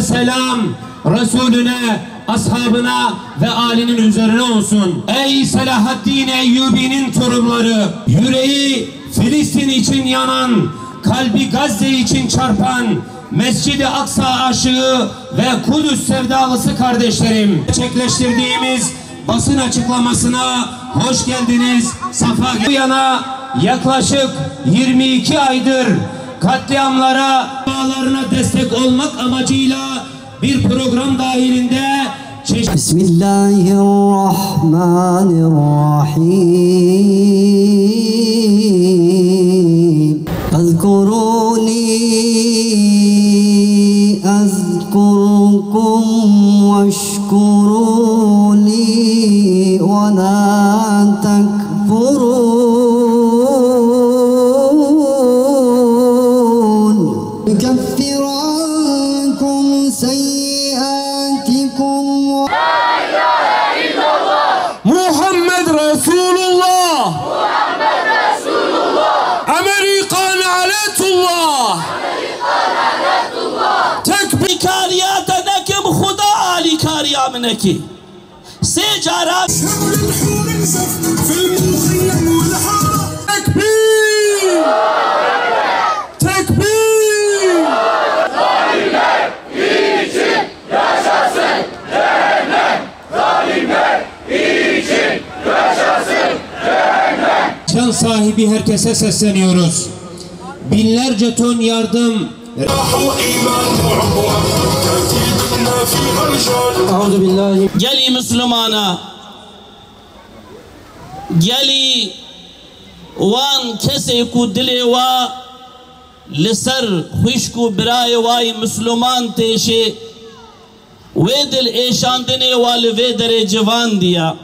ve selam Resulüne, ashabına ve âlinin üzerine olsun. Ey Selahaddin Eyyubi'nin torunları, yüreği Filistin için yanan, kalbi Gazze için çarpan, Mescid-i Aksa aşığı ve Kudüs sevdalısı kardeşlerim, gerçekleştirdiğimiz basın açıklamasına hoş geldiniz, safa bu yana yaklaşık 22 aydır katliamlara, bağlarına destek olmak amacıyla bir program dahilinde Bismillahirrahmanirrahim. Azkuruni azkurkum veşkuruni ve la tekfurun. Yukeffir ankum seyyiatikum. La ilahe illallah. Muhammed Resulullah. Muhammed Resulullah. Amerikan aletullah. Amerikan aletullah. Tekbir kariyata nekim Khuda Ali kariya mineki. Secara tekbir. Tekbir. Zalimler için yaşasın cehennem. Zalimler için yaşasın cehennem. Can sahibi herkese sesleniyoruz. Binlerce ton yardım. Geli Müslümana, geli wan kese ku dile wa lisar खुशku biraye vay Müslüman teşe ve dil eşandine wal ve dere civan diya.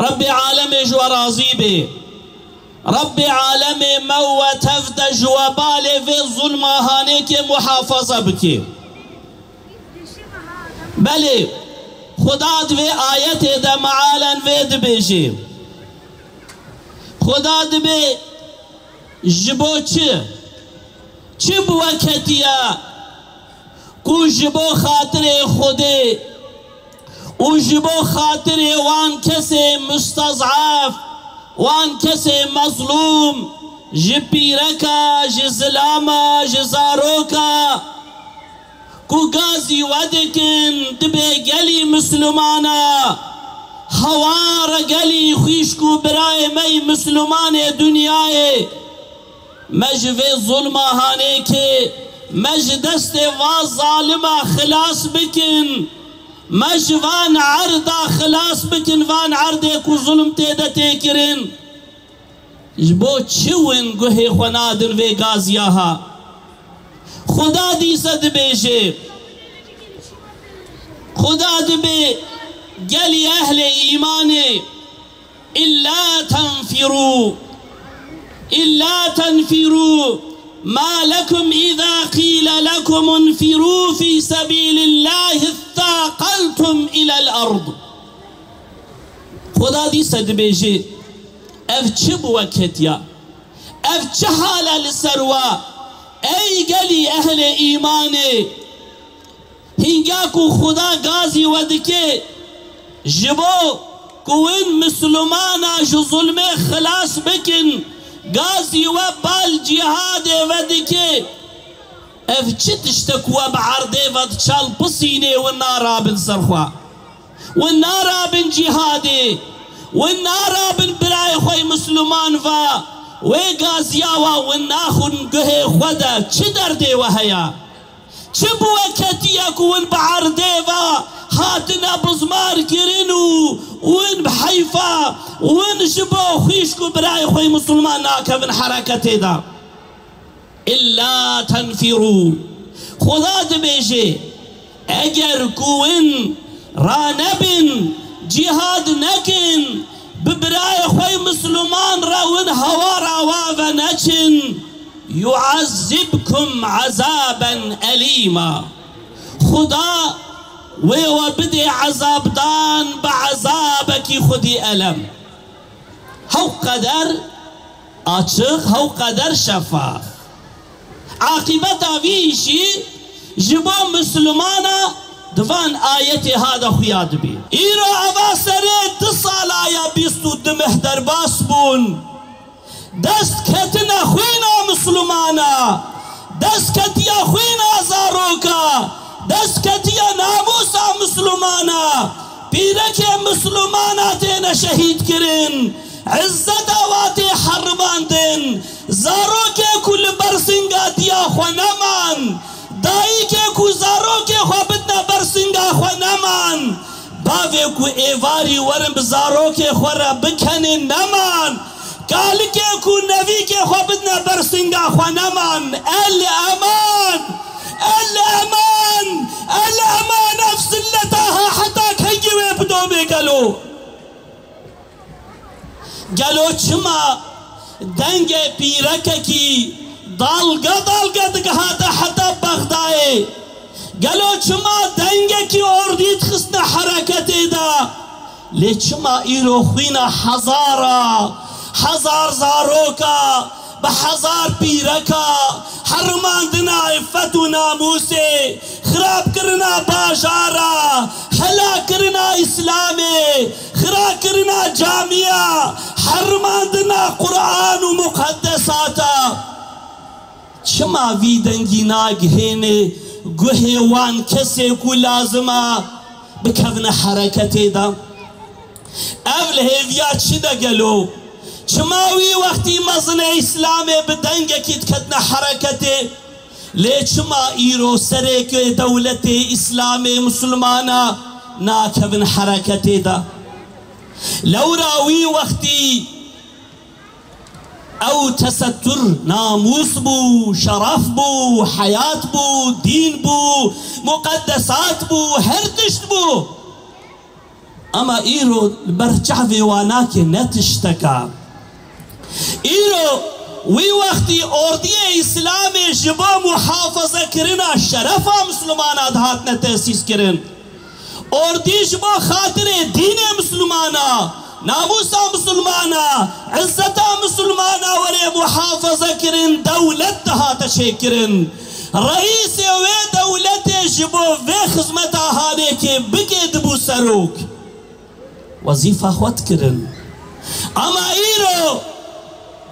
Rabbi aleme ju razı be. Rabbi aleme mevve tefteş ve bale ve zulmahane ke muhafaza bike. Beli Khudad ve ayet ede maalen ve dibêje. Khudad be jibo çi bu vaketiya ku jibo khatire Khudê u jibo khatire wan kese mustazaf wan kese mazlum ji pîreka ji zilama ji zaroka ku gazî wedikin dibe gelî Müslümana hawara gelî xwîşku birayê me Müslümanê dünyayê me ji vê zulma hanekê me ji destê va zalima xilas bikin me ji van erda xilas bikin van erdê ku zulm têde têkirin ji bo çi win guhê xwe nadin vê gaziya ha. Khuda dîse dibêje, Khuda dibe gelî ehlê îmanê İllâ tenfirû mâ lekum izâ qîle lekum unfirû fî sebîlillâhi thâqaltum ilel ard. Khuda dîse dibêje ev çi bu veketiya, ev çi hala li ser wa. Ey gelî ehlê îmanê hinga ku Khuda gazî wedike ji bo ku win Müslümana ji zulmê xilas bikin gazî we bal cihadê vedike ev çi tişte ku we bi erdê ve diçal pisînê win narabin serxwe win narabin cihadê win narabin birayê xwe Müslüman ve wê gaziya wa win naxun guhê xwe de çi derdê we heya çi bu veketiya ku win bi erdê ve hatine bizmar kirin û win bi heyfa win ji bo xwîşku birayê xwe Müslüman nakevin hereketê de. İllâ tenfirû Khuda dibêje eger ku win ranebin cihad nekin bi birayê xwe Müslüman re win hewara wa ve neçin yuazzibkum azaben elîma. Khuda wê we bidê ezabdan bi ezabekî xudî elem. Hew qeder açık, hew qeder şeffaf. Akibeta vî işî جبو مسلمانا دوان آيتي هذا خياد بي إيرو أباسري 2 سال آيا 22 مهدر باسبون دست كتنا خوينا مسلمانا دست كتيا خوينا زاروكا دست كتيا ناموسا مسلمانا بيرك مسلمانا تينا شهيد كرين عزتا واتي حرباندن زاروكي كل برسنگا ديا خوانمان دايكي كو زاروكي خوابتنا برسنگا خوانمان باوي كو ايواري ورم زاروكي خورا بكنن نمان قالكي كو نبيكي خوابتنا برسنگا خوانمان الأمان الأمان الأمان افسلتها حتى كيوي بدومي قالو چما دنگ پیرک کی دالگا دگهاتا حتی بغدای قالو چما دنگ کی اردید خسنا حرکت دا لی چما ایرو خوینا هزار زاروکا بحزار پیرکا حرماندنا عفت و ناموسے خراب کرنا باجارا حلا کرنا اسلامی خراب کرنا جامعہ حرماندنا قرآن و مقدساتا چما ویدنگی ناگهینے گوه وان کسی کو لازمہ بکونا حرکتی دا اول هیویا چی دا گلو چماوی وقتی مزن اسلام بدنگ کت کتنا حرکتی لے چما ایرو سرے کے دولت اسلام مسلمانا ناکبن حرکتی دا لوراوی وقتی او تستر ناموس بو شرف بو حیات بو دین بو مقدسات بو هر تشت بو اما ایرو برچعوی واناکی نتشتکا ایرو وی وقتی اردی اسلام جبا محافظه کرنا شرفا مسلمانا دهاتنا تأسیس کرن اردی جبا خاطر دین مسلمانا ناموسا مسلمانا عزتا مسلمانا ولی محافظه کرن دولت دهات شکرن رئیس وی دولت جبا وی خزمتا هانے کے بگید بو سروک وظیفہ خود کرن اما ایرو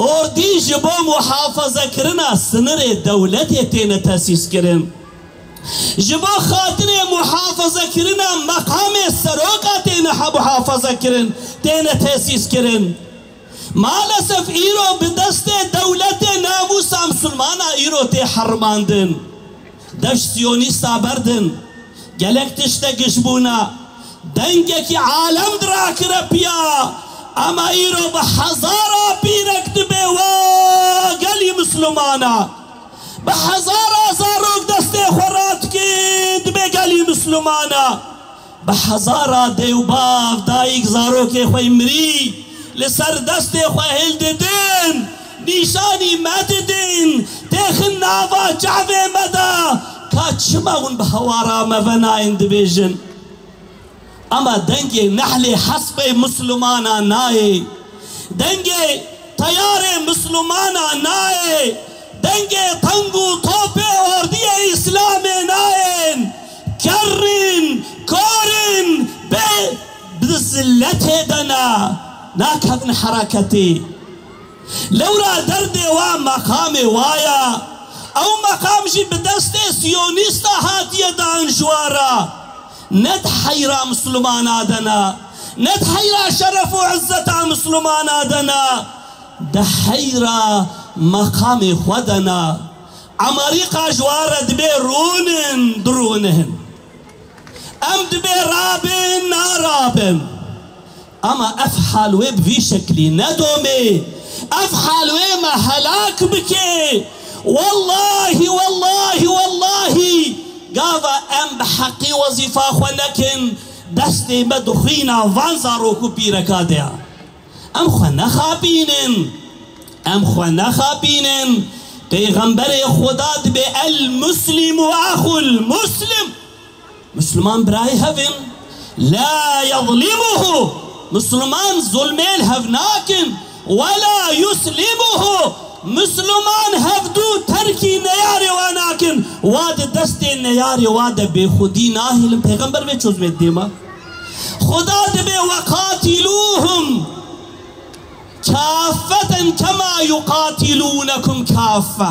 اردی جبا محافظه کرنا سنر دولت تینا تأسیس کرن جبا خاطر محافظه کرنا مقام سروکا تینا محافظه کرن تینا تأسیس کرن مالسف ایرو بدست دولت ناموسا مسلمانا ایرو تی حرماندن دش سیونیستا بردن گلک تشتا گشبونا دنگه کی عالم دراک رپیا اما ایرو بحزارا پیرکت بے واقعی مسلمانا بحزارا زاروک دست خورات کید بے گلی مسلمانا بحزارا دیو باف دائیک زاروک خوی مری لسر دست خوی هلد دین نیشانی مد دین تیخن ناوا جعوه مدا کچما اون بحوارا مفنا اند بیجن اما دنگے نحل حسب مسلمانا نائے دنگے تیار مسلمانا نائے دنگے تنگو توپے اور دیئے اسلام نائن کرن کورن بے بذلت دنا ناکھن حرکتی لورا درد وا مقام وایا او مقام جی بدست سیونیستا ہاتیہ دان جوارا نتحيرا مسلمان آدنا نتحيرا شرف وعزة مسلمان آدنا دحيرا مقام خودنا عمريقا جوارد بي رونن درونهن امد بي رابن نارابن اما افحال ويب في شكلي ندومي افحال ويما هلاك بكي والله والله والله قاوا ام بحقي وظيفة خونكن دستي بدخينا وانزارو كبيركا ديا ام خونا خابينن پیغمبر خدا بي المسلم واخو المسلم مسلمان براي هفن لا يظلمه مسلمان ظلمين هفناكن ولا يسلمه Müslüman hevdu terki neyari ve nakin vade deste neyari vade be khudi nahilim peygamber ve çözmet dema Khuda de be vakatiluhum kâffeten kema yukatilunakum kâffe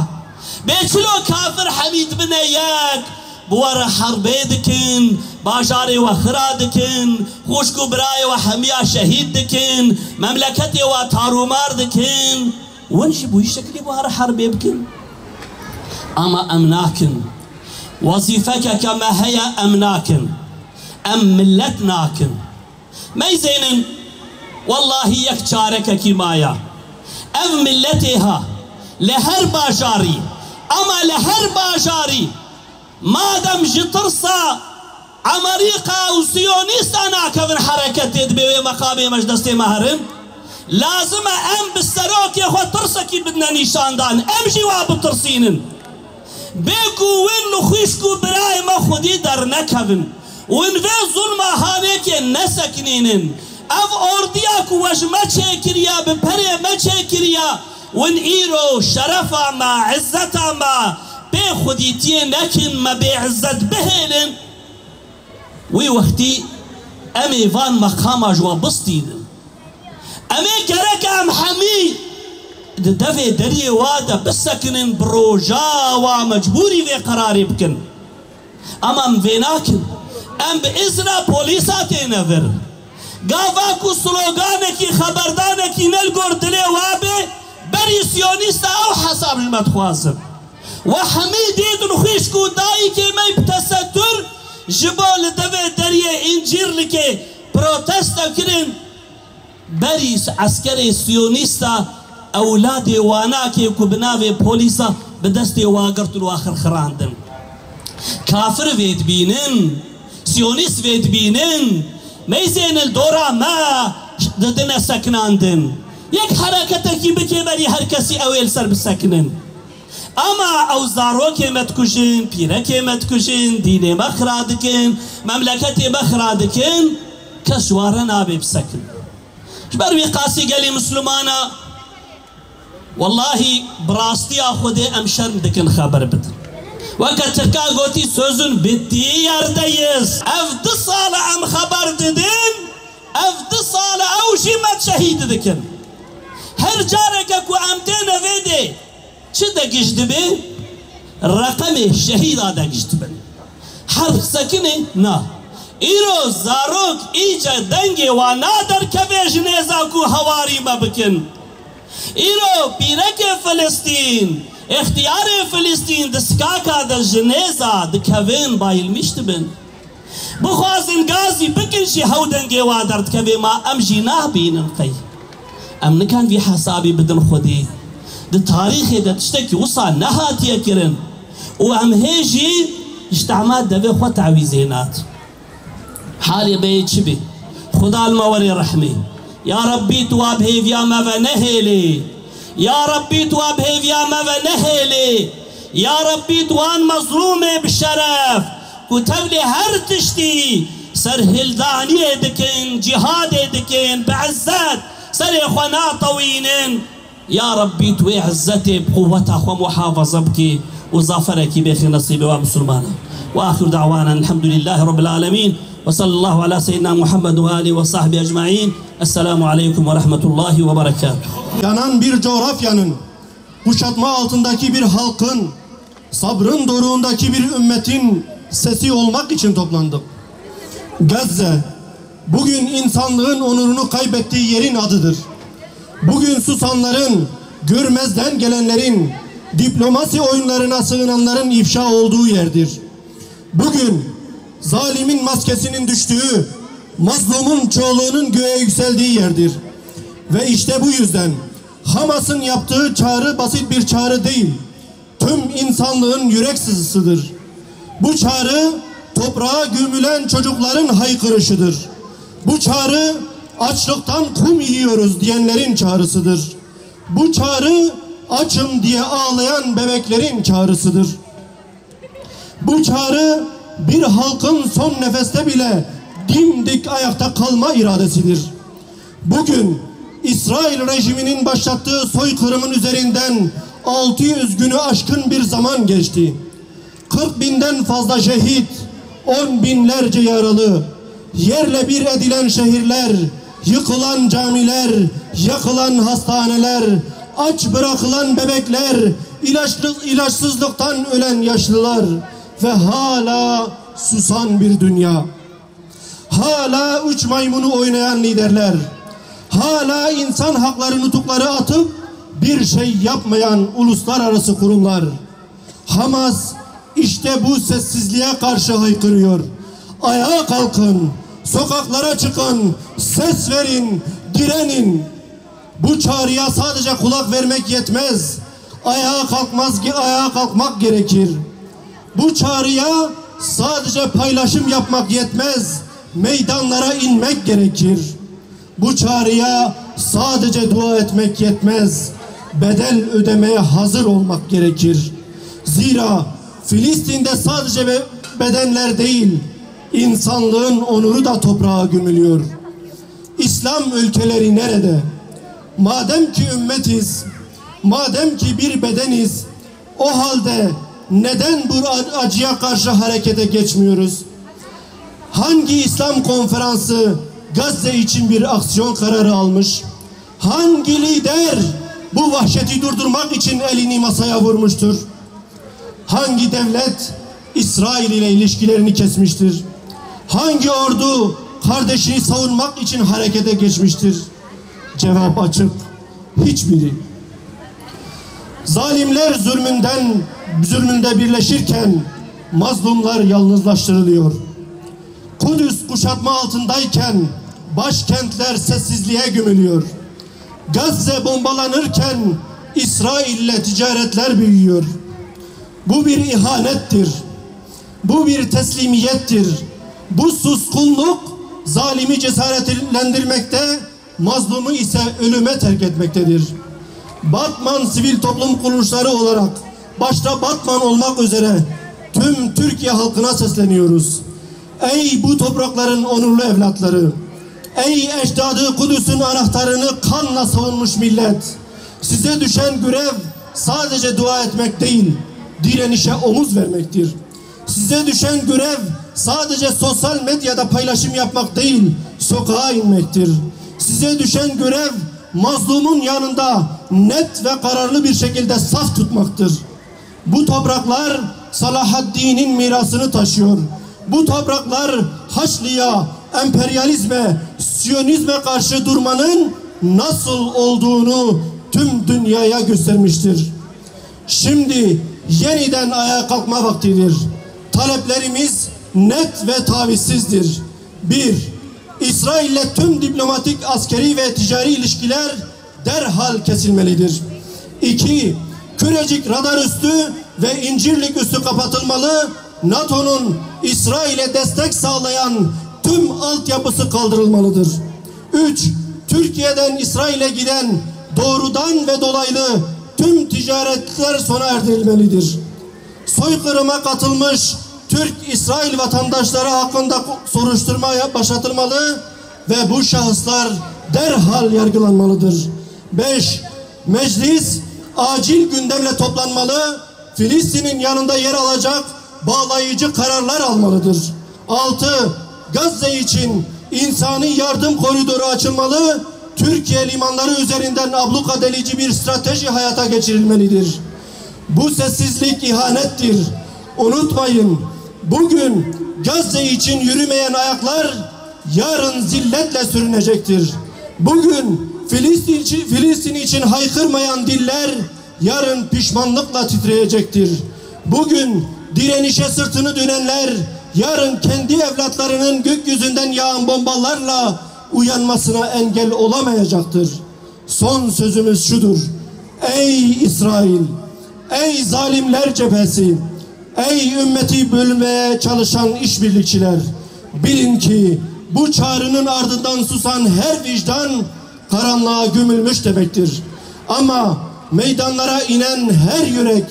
beçlo kafir hamid bine yak بوار حربه دکن باجاری و خرا دکن خوشکو برای و همیا شهید دکن مملکتی و تارومار دکن ونشی بوی شکلی بوار حربه بکن اما امناکن وظیفه که کما هیا امناکن ام ملتناکن میزینن والله یک چارک کی مایا ام ملتها لهر باجاری اما لهر باجاری مادم جترسا عمريقا وسيونيست انا كفر حركتي دبي مقامي مجدستي مهرن لازم ام بالسروك يا اخو ترسكي بدنا نيشان دان ام جواب ترسينن بيكو وين خوشكو براي ما خدي در نكفن وين في ظلم هانيك نسكنينن اف اوردياك وش ما تشكريا ببري ما تشكريا وين ايرو شرفا ما عزتا ما بي خديتي لكن ما بعزت بهلن وي وقتي امي فان مقام جوا بسطيدن امي كرك ام حمي دفي دري وادا بسكنن بروجا ومجبوري في قراري بكن امام فيناكن ام باذن بوليساتي نفر قافاكو سلوغانكي خبردانكي نلقور دلي وابي بري سيونيستا او حساب المدخوازم وحميد يدن خوشكو داي كي ما يبتستر جبال دفع دريه انجير لكي بروتستا كرن بريس عسكري سيونيستا اولادي واناكي كوبنافي بوليسا بدستي واقرتو واخر خراندن كافر فيت بينن سيونيست فيت بينن ميزين الدورا ما ددنا سكناندن يك حركتك بكي بري هركسي اويل سر بسكنن اما او زاروك متكوشين بيرك متكوشين ديني مخرادكن مملكتي مخرادكن كشوارنا بسكن جبر قاسي قالي مسلمانا والله براستي اخذي امشر دكن خبر بدن وقت تركا قوتي سوزن بدي يرديس افد صالة ام خبر ددن افد صالة او جيمت شهيد دكن هر جارك اكو امتين فيدي چه دقیشت به؟ رقم شهید دقیشت به حرف سکنه؟ نه ایرو زاروک ایجا دنگی و نادر کبه جنیزا کو هواری مبکن ایرو پیرک فلسطین اختیار فلسطین دسکاکا در جنیزا دکوین بایل میشت بن بخوازن گازی بکنشی هو دنگی و درد کبه ما امجی نه بینن قی ام نکن بی حسابی بدن خودی ده تاريخي ده تشتكي وصل نهاتي كرن وام هيجي اجتماعات ده خو تعويذينات حالي بيت شبي خدا الموري رحمي يا ربي تواب هيفيا ما فنهلي يا ربي تواب هيفيا ما فنهلي يا ربي توان مظلومه بالشرف كتب لي هر تشتي سر هلدانيه دكن جهاد دكن بعزات سر اخوانا طوينين يا ربي توي عزتي بقوتها ومحافظة بك وظافرك بخير نصيبي ومسلمانا وآخر دعوانا الحمد لله رب العالمين وصلى الله على سيدنا محمد وآله وصحبه أجمعين السلام عليكم ورحمة الله وبركاته. Yanan bir coğrafyanın, kuşatma altındaki bir halkın, sabrın doruğundaki bir ümmetin sesi olmak için toplandık. Gazze, bugün insanlığın onurunu kaybettiği yerin adıdır. Bugün susanların, görmezden gelenlerin, diplomasi oyunlarına sığınanların ifşa olduğu yerdir. Bugün zalimin maskesinin düştüğü, mazlumun çoğulunun göğe yükseldiği yerdir. Ve işte bu yüzden Hamas'ın yaptığı çağrı basit bir çağrı değil, tüm insanlığın yürek sızısıdır. Bu çağrı toprağa gömülen çocukların haykırışıdır. Bu çağrı açlıktan kum yiyoruz diyenlerin çağrısıdır. Bu çağrı açım diye ağlayan bebeklerin çağrısıdır. Bu çağrı bir halkın son nefeste bile dimdik ayakta kalma iradesidir. Bugün İsrail rejiminin başlattığı soykırımın üzerinden 600 günü aşkın bir zaman geçti. 40 binden fazla şehit, 10 binlerce yaralı, yerle bir edilen şehirler, yıkılan camiler, yakılan hastaneler, aç bırakılan bebekler, ilaçsızlıktan ölen yaşlılar ve hala susan bir dünya. Hala üç maymunu oynayan liderler, hala insan hakları nutukları atıp bir şey yapmayan uluslararası kurumlar. Hamas işte bu sessizliğe karşı haykırıyor. Ayağa kalkın, sokaklara çıkın, ses verin, direnin. Bu çağrıya sadece kulak vermek yetmez. Ayağa kalkmak gerekir. Bu çağrıya sadece paylaşım yapmak yetmez. Meydanlara inmek gerekir. Bu çağrıya sadece dua etmek yetmez. Bedel ödemeye hazır olmak gerekir. Zira Filistin'de sadece bedenler değil, insanlığın onuru da toprağa gömülüyor. İslam ülkeleri nerede? Madem ki ümmetiz, madem ki bir bedeniz, o halde neden bu acıya karşı harekete geçmiyoruz? Hangi İslam konferansı Gazze için bir aksiyon kararı almış? Hangi lider bu vahşeti durdurmak için elini masaya vurmuştur? Hangi devlet İsrail ile ilişkilerini kesmiştir? Hangi ordu kardeşini savunmak için harekete geçmiştir? Cevap açık. Hiçbiri. Zalimler zulmünde birleşirken mazlumlar yalnızlaştırılıyor. Kudüs kuşatma altındayken başkentler sessizliğe gömülüyor. Gazze bombalanırken İsrail ile ticaretler büyüyor. Bu bir ihanettir. Bu bir teslimiyettir. Bu suskunluk zalimi cesaretlendirmekte, mazlumu ise ölüme terk etmektedir. Batman sivil toplum kuruluşları olarak başta Batman olmak üzere tüm Türkiye halkına sesleniyoruz. Ey bu toprakların onurlu evlatları! Ey ecdadı Kudüs'ün anahtarını kanla savunmuş millet! Size düşen görev sadece dua etmek değil, direnişe omuz vermektir. Size düşen görev sadece sosyal medyada paylaşım yapmak değil, sokağa inmektir. Size düşen görev mazlumun yanında net ve kararlı bir şekilde saf tutmaktır. Bu topraklar Salahaddin'in mirasını taşıyor. Bu topraklar Haçlı'ya, emperyalizme, Siyonizme karşı durmanın nasıl olduğunu tüm dünyaya göstermiştir. Şimdi yeniden ayağa kalkma vaktidir. Taleplerimiz net ve tavizsizdir. 1. İsrail ile tüm diplomatik, askeri ve ticari ilişkiler derhal kesilmelidir. 2. Kürecik radar üssü ve İncirlik üssü kapatılmalı. NATO'nun İsrail'e destek sağlayan tüm altyapısı kaldırılmalıdır. 3. Türkiye'den İsrail'e giden doğrudan ve dolaylı tüm ticaretler sona erdirilmelidir. Soykırıma katılmış Türk-İsrail vatandaşları hakkında soruşturma başlatılmalı ve bu şahıslar derhal yargılanmalıdır. 5. Meclis acil gündemle toplanmalı, Filistin'in yanında yer alacak bağlayıcı kararlar almalıdır. 6. Gazze için insani yardım koridoru açılmalı, Türkiye limanları üzerinden abluka delici bir strateji hayata geçirilmelidir. Bu sessizlik ihanettir. Unutmayın, bugün Gazze için yürümeyen ayaklar yarın zilletle sürünecektir. Bugün Filistin için haykırmayan diller yarın pişmanlıkla titreyecektir. Bugün direnişe sırtını dönenler yarın kendi evlatlarının gökyüzünden yağan bombalarla uyanmasına engel olamayacaktır. Son sözümüz şudur: ey İsrail, ey zalimler cephesi, ey ümmeti bölmeye çalışan işbirlikçiler, bilin ki bu çağrının ardından susan her vicdan karanlığa gömülmüş demektir. Ama meydanlara inen her yürek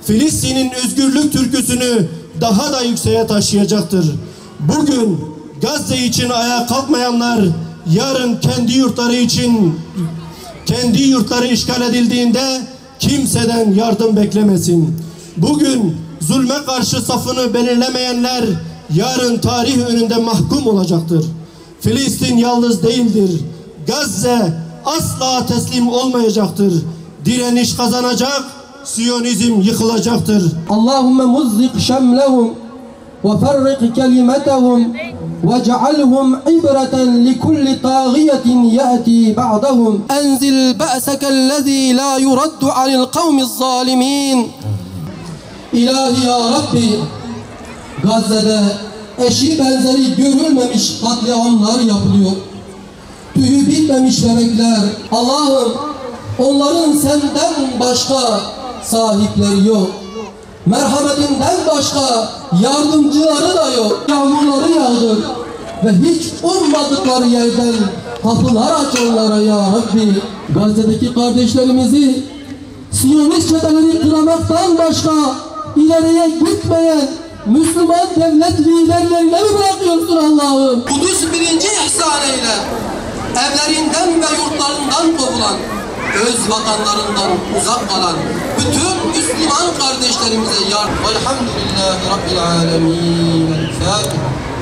Filistin'in özgürlük türküsünü daha da yükseğe taşıyacaktır. Bugün Gazze için ayağa kalkmayanlar yarın kendi yurtları için kendi yurtları işgal edildiğinde kimseden yardım beklemesin. Bugün zulme karşı safını belirlemeyenler yarın tarih önünde mahkum olacaktır. Filistin yalnız değildir. Gazze asla teslim olmayacaktır. Direniş kazanacak, Siyonizm yıkılacaktır. Allahümme muzzik şemlehum ve ferrik kelimetehum وَاجْعَلْهُمْ عِبْرَةً لِكُلِّ طَاغِيَةٍ يَأْتِي بَعْدَهُمْ أَنْزِلْ بَأْسَكَ الَّذ۪ي لَا يُرَدُّ عَنِ الْقَوْمِ الظَّالِمِينَ. İlahi ya Rabbi, Gazze'de eşi benzeri görülmemiş katliamlar yapılıyor. Tüyü bitmemiş bebekler. Allah'ım, onların senden başka sahipleri yok. Merhametinden başka yardımcıları da yok. Yağmurları yağdır ve hiç ummadıkları yerden kapılar aç onlara ya Rabbi. Gazze'deki kardeşlerimizi Siyonist çeteleri kıramaktan başka ileriye gitmeyen Müslüman devlet liderlerine mi bırakıyorsun Allah'ım? Kudüs birinci ihsan eyle. Evlerinden ve yurtlarından kovulan, öz vatanlarından uzak kalan bütün Müslüman kardeşlerimize yardım. Velhamdülillahi Rabbil alemin. Fatiha.